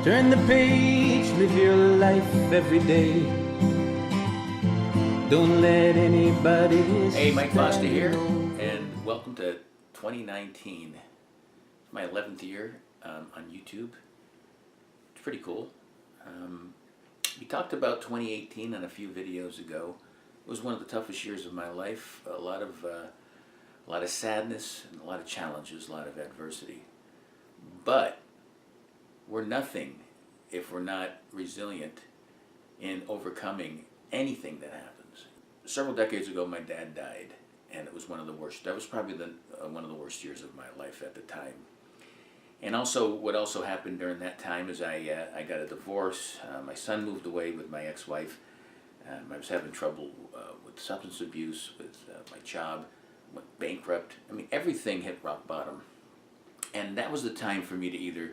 Turn the page, live your life every day. Don't let anybody. Hey, Mike Foster here, and welcome to 2019. It's my 11th year on YouTube. It's pretty cool. We talked about 2018 on a few videos ago. It was one of the toughest years of my life. A lot of sadness and a lot of challenges, a lot of adversity. But we're nothing if we're not resilient in overcoming anything that happens. Several decades ago, my dad died, and it was one of the worst. That was probably one of the worst years of my life at the time. And also, what also happened during that time is I got a divorce. My son moved away with my ex-wife. I was having trouble with substance abuse, with my job, went bankrupt. I mean, everything hit rock bottom. And that was the time for me to either,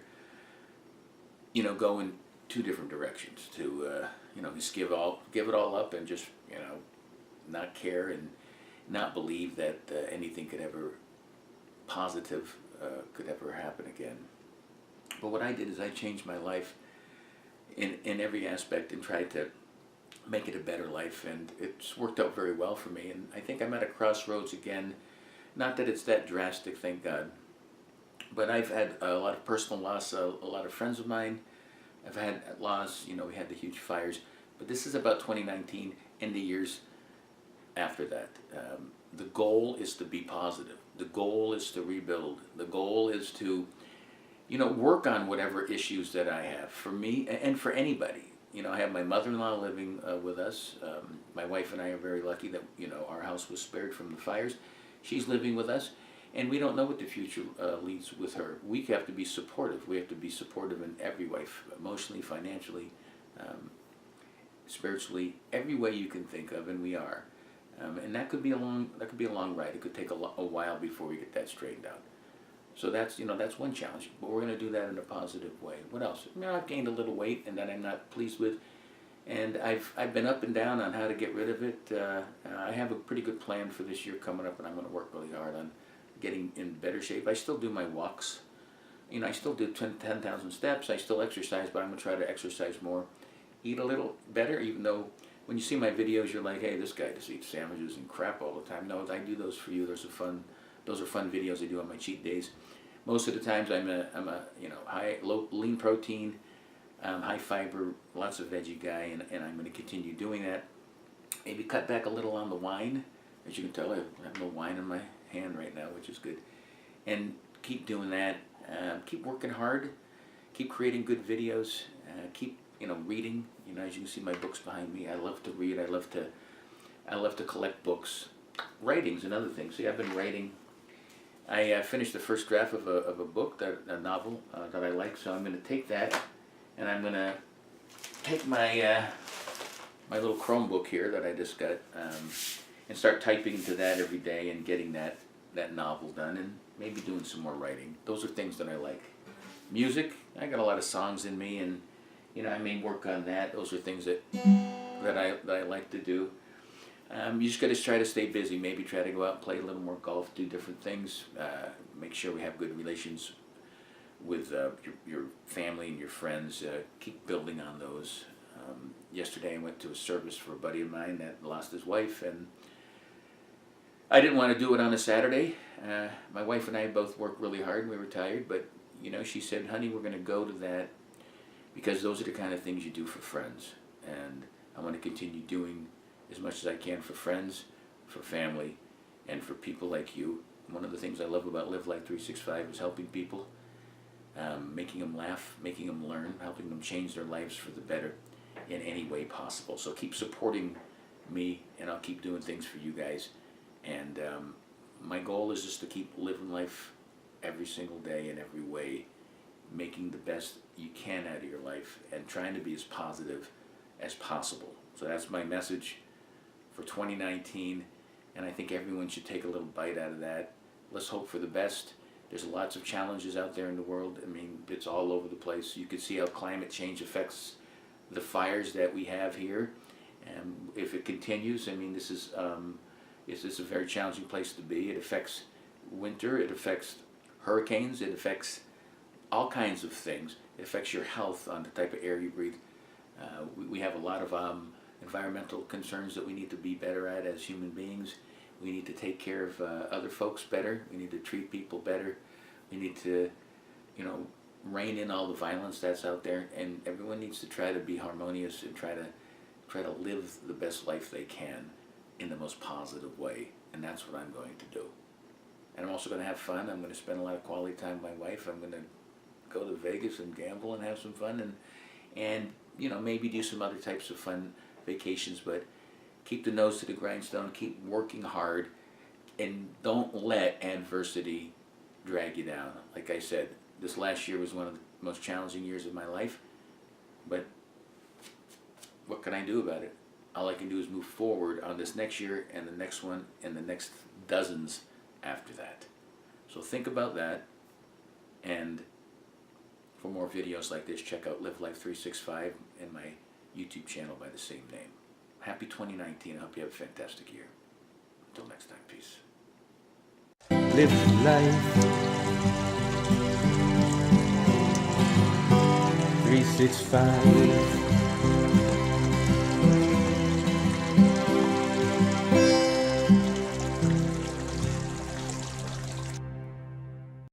go in two different directions. To, just give it all up and just, not care and not believe that anything could ever positive could ever happen again. But what I did is I changed my life in every aspect and tried to make it a better life, and it's worked out very well for me. And I think I'm at a crossroads again. Not that it's that drastic, thank God. But I've had a lot of personal loss. A lot of friends of mine have had loss. We had the huge fires. But this is about 2019 and the years after that. The goal is to be positive. The goal is to rebuild. The goal is to, work on whatever issues that I have. For me and for anybody. I have my mother-in-law living with us. My wife and I are very lucky that, our house was spared from the fires. She's living with us. And we don't know what the future leads with her. We have to be supportive. We have to be supportive in every way, emotionally, financially, spiritually, every way you can think of, and we are. And that could be a long ride. It could take a while before we get that straightened out. So that's one challenge. But we're going to do that in a positive way. What else? I've gained a little weight, and that I'm not pleased with. And I've been up and down on how to get rid of it. I have a pretty good plan for this year coming up, and I'm going to work really hard on getting in better shape. I still do my walks. I still do 10,000 steps. I still exercise, but I'm going to try to exercise more. Eat a little better, even though when you see my videos, you're like, hey, this guy just eats sandwiches and crap all the time. No, I do those for you. Those are fun videos I do on my cheat days. Most of the times I'm a lean protein, high fiber, lots of veggie guy, and I'm going to continue doing that. Maybe cut back a little on the wine. As you can tell, I have no wine in my hand right now, which is good. And keep doing that. Keep working hard. Keep creating good videos. Keep reading. As you can see, my books behind me. I love to read. I love to collect books. Writing's another thing. See, I've been writing. I finished the first draft of a book, a novel that I like. So I'm going to take that, and I'm going to take my my little Chromebook here that I just got. And start typing into that every day and getting that novel done, and maybe doing some more writing. Those are things that I like. Music, I got a lot of songs in me, and I may work on that. Those are things that I like to do. You just got to try to stay busy. Maybe try to go out and play a little more golf, do different things. Make sure we have good relations with your family and your friends. Keep building on those. Yesterday I went to a service for a buddy of mine that lost his wife, and I didn't want to do it on a Saturday. My wife and I both worked really hard and we were tired, but she said, honey, we're going to go to that because those are the kind of things you do for friends. And I want to continue doing as much as I can for friends, for family, and for people like you. One of the things I love about Live Life 365 is helping people, making them laugh, making them learn, helping them change their lives for the better in any way possible. So keep supporting me, and I'll keep doing things for you guys. And my goal is just to keep living life every single day in every way, making the best you can out of your life and trying to be as positive as possible. So that's my message for 2019, and I think everyone should take a little bite out of that. Let's hope for the best. There's lots of challenges out there in the world. It's all over the place. You can see how climate change affects the fires that we have here. And if it continues, this is a very challenging place to be. It affects winter, it affects hurricanes, it affects all kinds of things. It affects your health on the type of air you breathe. We have a lot of environmental concerns that we need to be better at as human beings. We need to take care of other folks better. We need to treat people better. We need to, rein in all the violence that's out there, and everyone needs to try to be harmonious and try to live the best life they can in the most positive way, and that's what I'm going to do. And I'm also going to have fun. I'm going to spend a lot of quality time with my wife. I'm going to go to Vegas and gamble and have some fun, and maybe do some other types of fun vacations, but keep the nose to the grindstone, keep working hard, and don't let adversity drag you down. Like I said, this last year was one of the most challenging years of my life, but what can I do about it? All I can do is move forward on this next year and the next one and the next dozens after that. So think about that, and for more videos like this, check out Live Life 365 and my YouTube channel by the same name. Happy 2019. I hope you have a fantastic year. Until next time, peace. Live life 365.